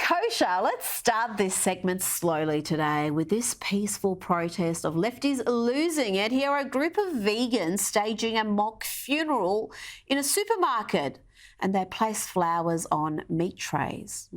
Kosha, let's start this segment slowly today with this peaceful protest of lefties losing it. Here are a group of vegans staging a mock funeral in a supermarket, and they place flowers on meat trays.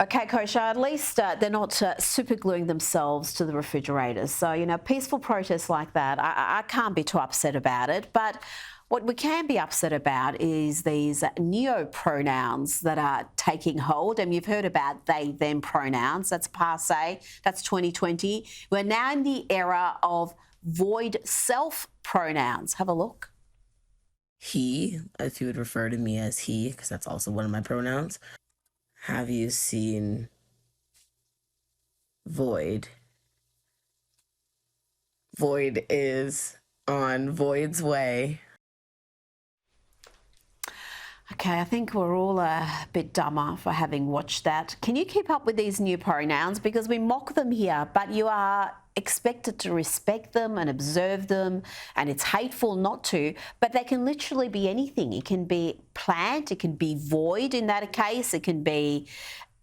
Okay, Kosha, at least they're not super gluing themselves to the refrigerators. So, you know, peaceful protests like that, I can't be too upset about it. But what we can be upset about is these neo-pronouns that are taking hold. And you've heard about they, them pronouns. That's passé. That's 2020. We're now in the era of void self pronouns. Have a look. He, if you would refer to me as he, because that's also one of my pronouns. Have you seen Void? Void is on Void's way. Okay, I think we're all a bit dumber for having watched that. Can you keep up with these new pronouns? Because we mock them here, but you are expected to respect them and observe them, and it's hateful not to, but they can literally be anything. It can be plant, it can be void in that case, it can be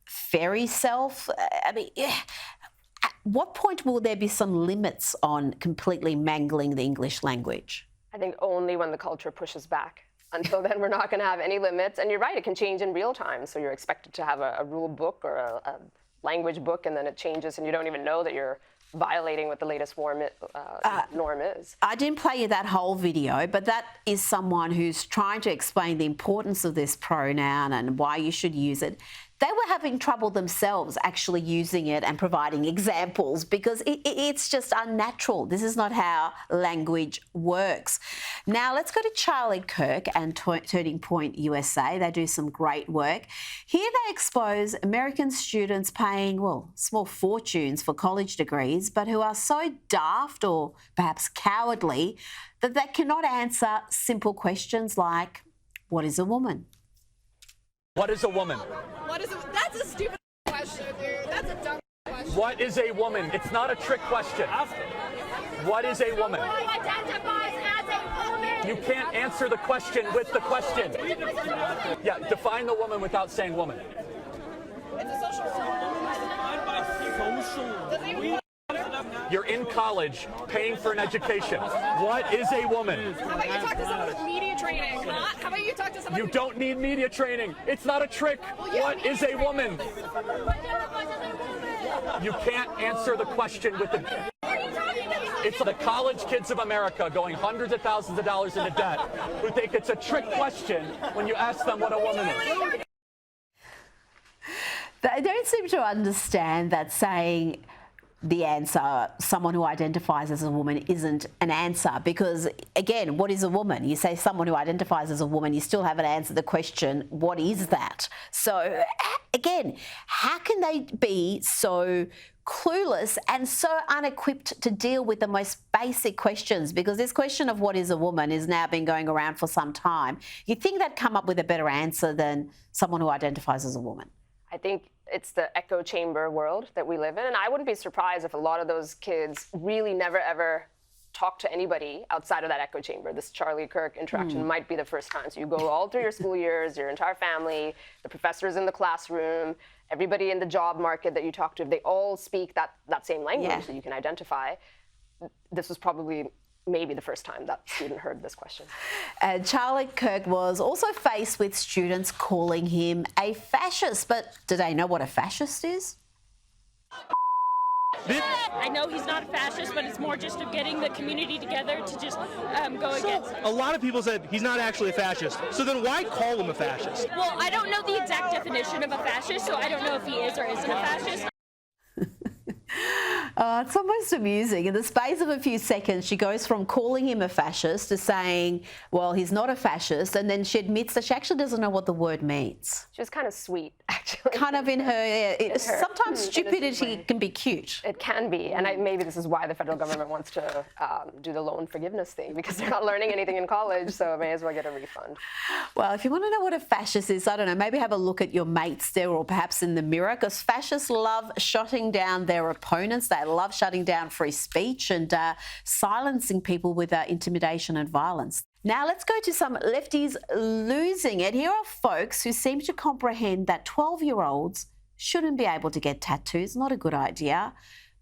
fairy self. I mean, at what point will there be some limits on completely mangling the English language? I think only when the culture pushes back. Until then, we're not going to have any limits. And you're right, it can change in real time. So you're expected to have a rule book or a language book, and then it changes, and you don't even know that you're violating what the latest norm is. I didn't play you that whole video, but that is someone who's trying to explain the importance of this pronoun and why you should use it. They were having trouble themselves actually using it and providing examples because it's just unnatural. This is not how language works. Now, let's go to Charlie Kirk and Turning Point USA. They do some great work. Here they expose American students paying, well, small fortunes for college degrees, but who are so daft or perhaps cowardly that they cannot answer simple questions like, what is a woman? What is a woman? That's a stupid question, dude. That's a dumb question. What is a woman? It's not a trick question. What is a woman? Who identifies as a woman? You can't answer the question with the question. Yeah, define the woman without saying woman. It's a social role. You're in college, paying for an education. What is a woman? How about you talk to someone with media training? How about you talk to someone You don't need media training. It's not a trick. What is a woman? You can't answer the question with the... It's the college kids of America going hundreds of thousands of dollars into debt who think it's a trick question when you ask them what a woman is. They don't seem to understand that saying the answer, someone who identifies as a woman, isn't an answer because, again, what is a woman? You say someone who identifies as a woman, you still haven't answered the question, what is that? So, again, how can they be so clueless and so unequipped to deal with the most basic questions? Because this question of what is a woman has now been going around for some time. You'd think they'd come up with a better answer than someone who identifies as a woman. I think it's the echo chamber world that we live in. And I wouldn't be surprised if a lot of those kids really never, ever talk to anybody outside of that echo chamber. This Charlie Kirk interaction might be the first time. So you go all through your school years, your entire family, the professors in the classroom, everybody in the job market that you talk to, they all speak that same language that you can identify. This was probably maybe the first time that student heard this question. Charlie Kirk was also faced with students calling him a fascist, but do they know what a fascist is? I know he's not a fascist, but it's more just of getting the community together to just go against him. A lot of people said he's not actually a fascist, so then why call him a fascist? Well, I don't know the exact definition of a fascist, so I don't know if he is or isn't a fascist. It's almost amusing. In the space of a few seconds, she goes from calling him a fascist to saying, well, he's not a fascist, and then she admits that she actually doesn't know what the word means. She was kind of sweet, actually. Kind of in her, sometimes stupidity can be cute. It can be, and maybe this is why the federal government wants to do the loan forgiveness thing, because they're not learning anything in college, so I may as well get a refund. Well, if you want to know what a fascist is, I don't know, maybe have a look at your mates there or perhaps in the mirror, because fascists love shutting down their opponents. They love shutting down free speech and silencing people with intimidation and violence. Now let's go to some lefties losing it. Here are folks who seem to comprehend that 12-year-olds shouldn't be able to get tattoos. Not a good idea.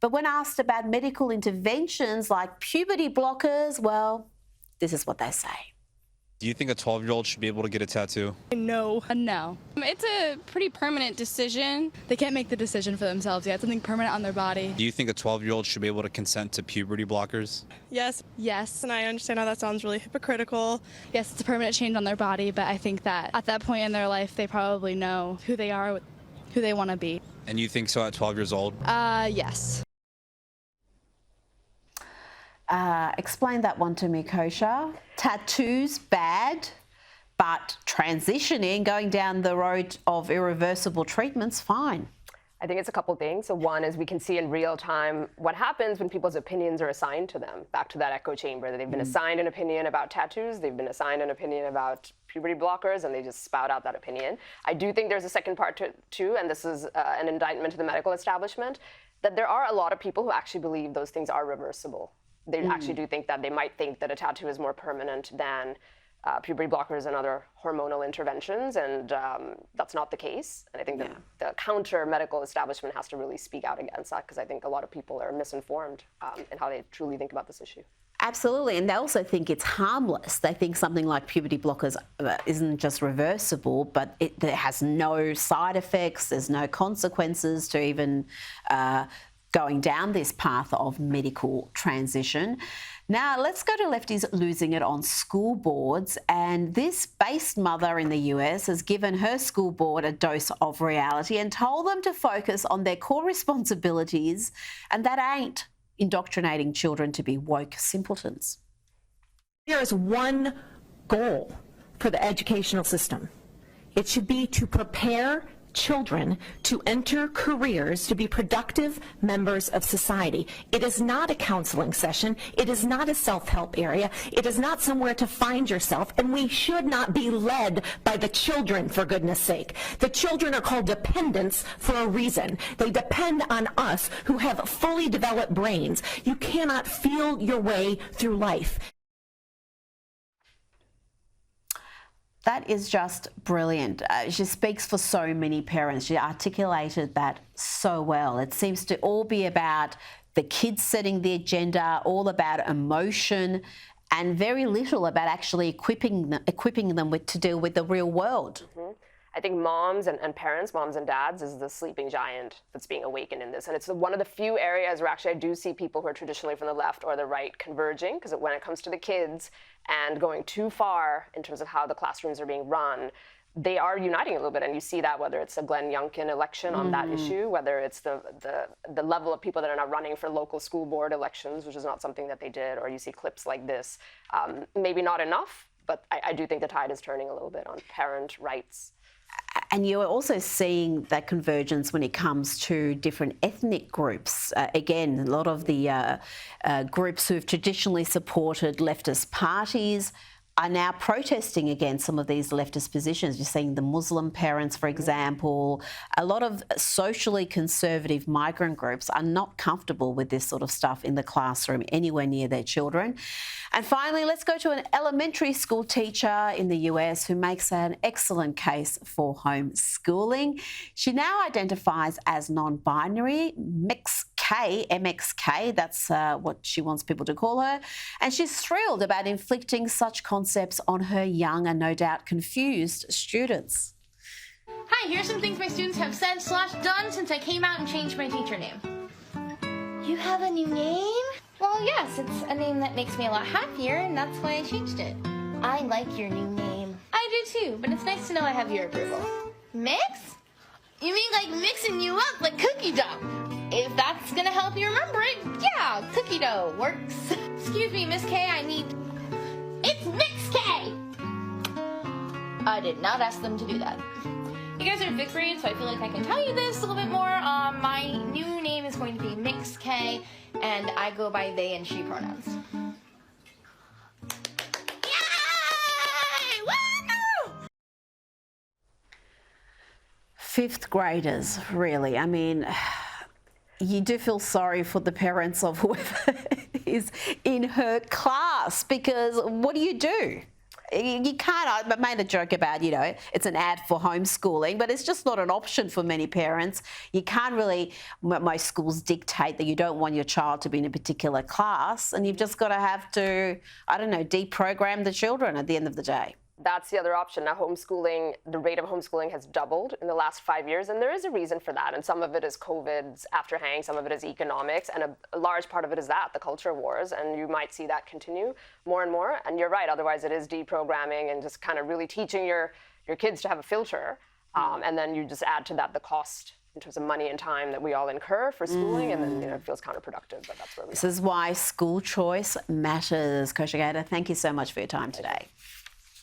But when asked about medical interventions like puberty blockers, well, this is what they say. Do you think a 12-year-old should be able to get a tattoo? No. No. It's a pretty permanent decision. They can't make the decision for themselves yet. Something permanent on their body. Do you think a 12-year-old should be able to consent to puberty blockers? Yes. Yes. And I understand how that sounds really hypocritical. Yes, it's a permanent change on their body, but I think that at that point in their life, they probably know who they are, who they want to be. And you think so at 12 years old? Yes. Explain that one to me, Kosha. Tattoos, bad, but transitioning, going down the road of irreversible treatments, fine. I think it's a couple things. So one is we can see in real time what happens when people's opinions are assigned to them. Back to that echo chamber, that they've been assigned an opinion about tattoos, they've been assigned an opinion about puberty blockers, and they just spout out that opinion. I do think there's a second part too, and this is an indictment to the medical establishment, that there are a lot of people who actually believe those things are reversible. They actually do think that. They might think that a tattoo is more permanent than puberty blockers and other hormonal interventions, and that's not the case. And I think the counter medical establishment has to really speak out against that, because I think a lot of people are misinformed in how they truly think about this issue. Absolutely, and they also think it's harmless. They think something like puberty blockers isn't just reversible, but it has no side effects, there's no consequences to even going down this path of medical transition. Now, let's go to lefties losing it on school boards. And this based mother in the US has given her school board a dose of reality and told them to focus on their core responsibilities, and that ain't indoctrinating children to be woke simpletons. There is one goal for the educational system. It should be to prepare children to enter careers to be productive members of society. It is not a counseling session. It is not a self-help area. It is not somewhere to find yourself, and we should not be led by the children, for goodness sake. The children are called dependents for a reason. They depend on us who have fully developed brains. You cannot feel your way through life. That is just brilliant. She speaks for so many parents. She articulated that so well. It seems to all be about the kids setting the agenda, all about emotion, and very little about actually equipping them to deal with the real world. I think moms and parents, moms and dads, is the sleeping giant that's being awakened in this. And it's one of the few areas where actually I do see people who are traditionally from the left or the right converging, because when it comes to the kids and going too far in terms of how the classrooms are being run, they are uniting a little bit. And you see that whether it's the Glenn Youngkin election on that issue, whether it's the level of people that are now running for local school board elections, which is not something that they did, or you see clips like this. Maybe not enough, but I do think the tide is turning a little bit on parent rights. And you're also seeing that convergence when it comes to different ethnic groups. Again, a lot of the groups who've traditionally supported leftist parties are now protesting against some of these leftist positions. You're seeing the Muslim parents, for example. A lot of socially conservative migrant groups are not comfortable with this sort of stuff in the classroom anywhere near their children. And finally, let's go to an elementary school teacher in the US who makes an excellent case for homeschooling. She now identifies as non-binary, MXK, that's what she wants people to call her. And she's thrilled about inflicting such concepts on her young and no doubt confused students. Hi, here's some things my students have said / done since I came out and changed my teacher name. You have a new name? Well, yes, it's a name that makes me a lot happier, and that's why I changed it. I like your new name. I do too, but it's nice to know I have your approval. Mix? You mean like mixing you up like cookie dough? If that's gonna help you remember it, burrito works. Excuse me, Miss K, I need... It's Mix K! I did not ask them to do that. You guys are in 5th grade, so I feel like I can tell you this a little bit more. My new name is going to be Mix K, and I go by they and she pronouns. Yay! Woo! 5th graders, really. I mean, you do feel sorry for the parents of whoever is in her class, because what do? You can't. I made a joke about, it's an ad for homeschooling, but it's just not an option for many parents. You can't really, most schools dictate that you don't want your child to be in a particular class, and you've just got to have to, I don't know, deprogram the children at the end of the day. That's the other option. Now, homeschooling, the rate of homeschooling has doubled in the last 5 years, and there is a reason for that. And some of it is COVID's afterhang, some of it is economics, and a large part of it is the culture wars, and you might see that continue more and more. And you're right, otherwise it is deprogramming and just kind of really teaching your kids to have a filter, and then you just add to that the cost in terms of money and time that we all incur for schooling, and then it feels counterproductive, but that's where we are. This is why school choice matters. Kosha Gada, thank you so much for your time today.